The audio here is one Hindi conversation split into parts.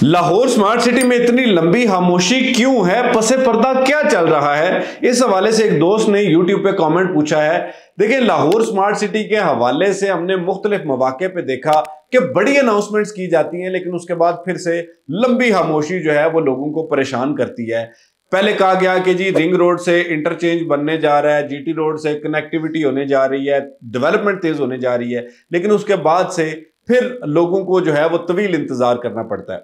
लाहौर स्मार्ट सिटी में इतनी लंबी खामोशी क्यों है? पसे पर्दा क्या चल रहा है? इस हवाले से एक दोस्त ने यूट्यूब पे कमेंट पूछा है। देखिए, लाहौर स्मार्ट सिटी के हवाले से हमने मुख्तलिफ मौके पे देखा कि बड़ी अनाउंसमेंट्स की जाती हैं, लेकिन उसके बाद फिर से लंबी खामोशी जो है वो लोगों को परेशान करती है। पहले कहा गया कि जी रिंग रोड से इंटरचेंज बनने जा रहा है, जीटी रोड से कनेक्टिविटी होने जा रही है, डेवलपमेंट तेज होने जा रही है, लेकिन उसके बाद से फिर लोगों को जो है वो तवील इंतजार करना पड़ता है।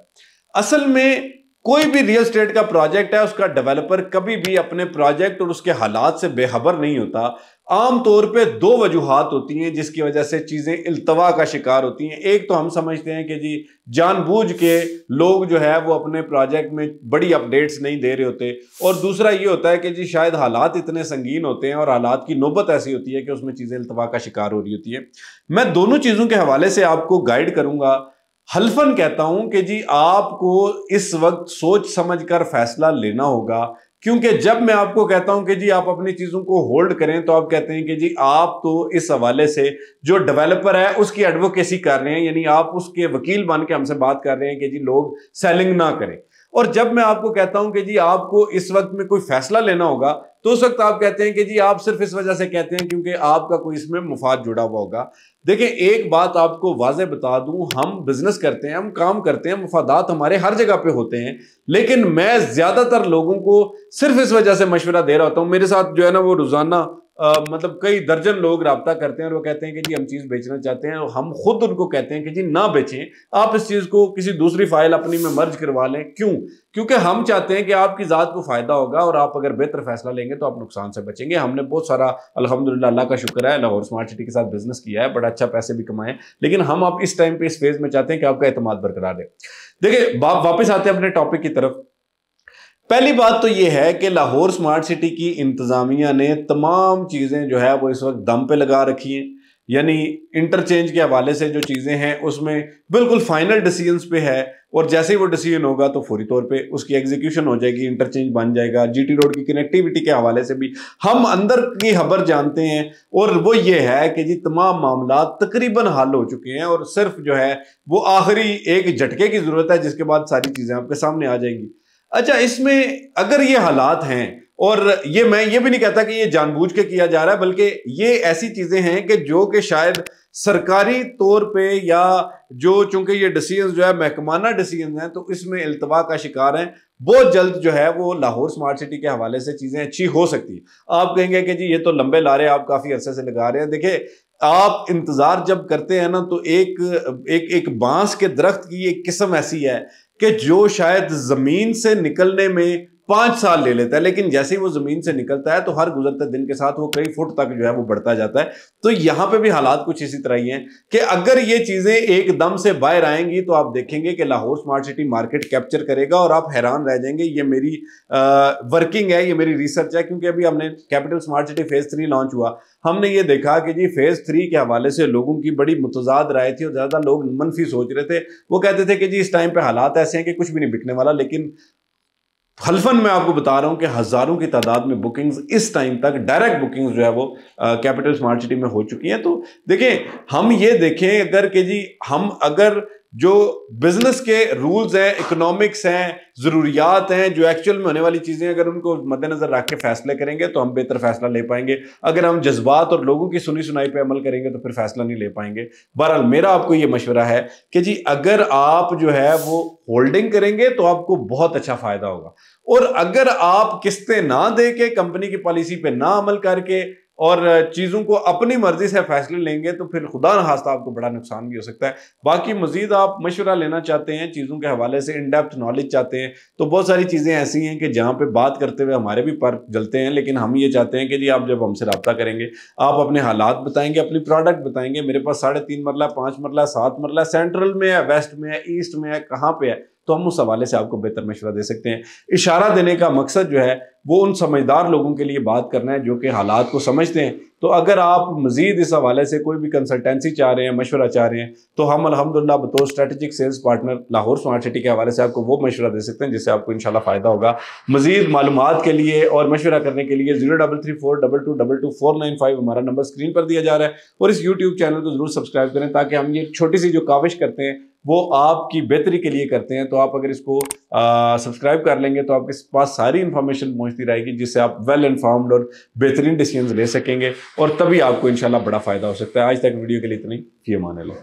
असल में कोई भी रियल एस्टेट का प्रोजेक्ट है, उसका डेवलपर कभी भी अपने प्रोजेक्ट और उसके हालात से बेखबर नहीं होता। आमतौर पे दो वजूहात होती हैं जिसकी वजह से चीजें इल्तवा का शिकार होती हैं। एक तो हम समझते हैं कि जी जानबूझ के लोग जो है वो अपने प्रोजेक्ट में बड़ी अपडेट्स नहीं दे रहे होते, और दूसरा ये होता है कि जी शायद हालात इतने संगीन होते हैं और हालात की नौबत ऐसी होती है कि उसमें चीजें इल्तवा का शिकार हो रही होती है। मैं दोनों चीजों के हवाले से आपको गाइड करूंगा। हल्फन कहता हूं कि जी आपको इस वक्त सोच समझकर फैसला लेना होगा, क्योंकि जब मैं आपको कहता हूं कि जी आप अपनी चीजों को होल्ड करें तो आप कहते हैं कि जी आप तो इस हवाले से जो डेवलपर है उसकी एडवोकेसी कर रहे हैं, यानी आप उसके वकील बन के हमसे बात कर रहे हैं कि जी लोग सेलिंग ना करें। और जब मैं आपको कहता हूं कि जी आपको इस वक्त में कोई फैसला लेना होगा, तो उस वक्त आप कहते हैं कि जी आप सिर्फ इस वजह से कहते हैं क्योंकि आपका कोई इसमें मुफाद जुड़ा हुआ होगा। देखिए, एक बात आपको वाज़ेह बता दूं, हम बिजनेस करते हैं, हम काम करते हैं, मुफादात हमारे हर जगह पे होते हैं, लेकिन मैं ज्यादातर लोगों को सिर्फ इस वजह से मशवरा दे रहा होता हूं। मेरे साथ जो है ना वो रोजाना मतलब कई दर्जन लोग राब्ता करते हैं और वो कहते हैं कि जी हम चीज बेचना चाहते हैं, और हम खुद उनको कहते हैं कि जी ना बेचें, आप इस चीज को किसी दूसरी फाइल अपनी में मर्ज करवा लें। क्यों? क्योंकि हम चाहते हैं कि आपकी जात को फायदा होगा और आप अगर बेहतर फैसला लेंगे तो आप नुकसान से बचेंगे। हमने बहुत सारा अल्हम्दुलिल्लाह, अल्लाह का शुक्र है, लाहौर स्मार्ट सिटी के साथ बिजनेस किया है, बड़ा अच्छा पैसे भी कमाए, लेकिन हम आप इस टाइम पे इस फेज में चाहते हैं कि आपका एतमाद बरकरार रहे। देखिए, वापस आते हैं अपने टॉपिक की तरफ। पहली बात तो यह है कि लाहौर स्मार्ट सिटी की इंतजामिया ने तमाम चीज़ें जो है वो इस वक्त दम पे लगा रखी हैं, यानी इंटरचेंज के हवाले से जो चीज़ें हैं उसमें बिल्कुल फाइनल डिसीजंस पे है, और जैसे ही वो डिसीजन होगा तो फौरी तौर पे उसकी एग्जीक्यूशन हो जाएगी, इंटरचेंज बन जाएगा। जीटी रोड की कनेक्टिविटी के हवाले से भी हम अंदर की खबर जानते हैं, और वो ये है कि जी तमाम मामला तकरीबन हल हो चुके हैं, और सिर्फ जो है वो आखिरी एक झटके की जरूरत है, जिसके बाद सारी चीज़ें आपके सामने आ जाएंगी। अच्छा, इसमें अगर ये हालात हैं, और ये मैं ये भी नहीं कहता कि ये जानबूझ के किया जा रहा है, बल्कि ये ऐसी चीजें हैं कि जो कि शायद सरकारी तौर पे या जो चूंकि ये डिसीजन जो है महकमाना डिसीजन है तो इसमें इल्तवा का शिकार हैं। बहुत जल्द जो है वो लाहौर स्मार्ट सिटी के हवाले से चीजें अच्छी हो सकती है। आप कहेंगे कि जी ये तो लंबे लारे आप काफी अरसे से लगा रहे हैं। देखिए, आप इंतजार जब करते हैं ना तो एक बांस के दरख्त की एक किस्म ऐसी है कि जो शायद जमीन से निकलने में 5 साल ले लेता है, लेकिन जैसे ही वो जमीन से निकलता है तो हर गुजरते दिन के साथ वो कई फुट तक जो है वो बढ़ता जाता है। तो यहां पे भी हालात कुछ इसी तरह ही हैं कि अगर ये चीजें एकदम से बाहर आएंगी तो आप देखेंगे कि Lahore smart city market capture करेगा, और आप हैरान रह जाएंगे। ये मेरी वर्किंग है, ये मेरी रिसर्च है, क्योंकि अभी हमने capital smart city phase 3 launch हुआ, हमने ये देखा कि जी फेज 3 के हवाले से लोगों की बड़ी मुतजाद राय थी और ज्यादा लोग मनफी सोच रहे थे। वो कहते थे कि जी इस टाइम पे हालात ऐसे हैं कि कुछ भी नहीं बिकने वाला, लेकिन हल्फन मैं आपको बता रहा हूं कि हजारों की तादाद में बुकिंग्स इस टाइम तक, डायरेक्ट बुकिंग्स जो है वो कैपिटल स्मार्ट सिटी में हो चुकी हैं। तो देखिए, हम ये देखें अगर कि जी हम अगर जो बिजनेस के रूल्स हैं, इकोनॉमिक्स हैं, जरूरियात हैं, जो एक्चुअल में होने वाली चीजें, अगर उनको मद्देनजर रख के फैसले करेंगे तो हम बेहतर फैसला ले पाएंगे। अगर हम जज्बात और लोगों की सुनी सुनाई पे अमल करेंगे तो फिर फैसला नहीं ले पाएंगे। बहरहाल मेरा आपको ये मशवरा है कि जी अगर आप जो है वो होल्डिंग करेंगे तो आपको बहुत अच्छा फायदा होगा, और अगर आप किस्तें ना दे के, कंपनी की पॉलिसी पे ना अमल करके और चीजों को अपनी मर्जी से फैसले लेंगे तो फिर खुदा न खास्ता आपको बड़ा नुकसान भी हो सकता है। बाकी मजीद आप मशवरा लेना चाहते हैं, चीजों के हवाले से इन डेप्थ नॉलेज चाहते हैं, तो बहुत सारी चीजें ऐसी हैं कि जहां पे बात करते हुए हमारे भी पर जलते हैं, लेकिन हम ये चाहते हैं कि जी आप जब हमसे रब्ता करेंगे, आप अपने हालात बताएंगे, अपनी प्रोडक्ट बताएंगे। मेरे पास 3.5 मरला, 5 मरला, 7 मरला, सेंट्रल में है, वेस्ट में है, ईस्ट में है, कहाँ पे है, तो हम उस हवाले से आपको बेहतर मशवरा दे सकते हैं। इशारा देने का मकसद जो है वो उन समझदार लोगों के लिए बात करना है जो कि हालात को समझते हैं। तो अगर आप मजीद इस हवाले से कोई भी कंसल्टेंसी चाह रहे हैं, मशवरा चाह रहे हैं, तो हम अल्हम्दुलिल्लाह बतौर strategic sales partner Lahore smart city के हवाले से आपको वो मशवरा दे सकते हैं जिससे आपको इंशाल्लाह फ़ायदा होगा। मजीद मालूमात के लिए और मशवरा करने के लिए 0334222495 हमारा नंबर स्क्रीन पर दिया जा रहा है, और इस यूट्यूब चैनल को जरूर सब्सक्राइब करें ताकि हम ये छोटी सी जो काविश करते हैं वो आपकी बेहतरी के लिए करते हैं। तो आप अगर इसको सब्सक्राइब कर लेंगे तो आपके पास सारी इंफॉर्मेशन पहुंचती रहेगी, जिससे आप वेल इन्फॉर्म्ड और बेहतरीन डिसीजन ले सकेंगे और तभी आपको इंशाल्लाह बड़ा फायदा हो सकता है। आज तक वीडियो के लिए इतनी, फी अमान अल्लाह।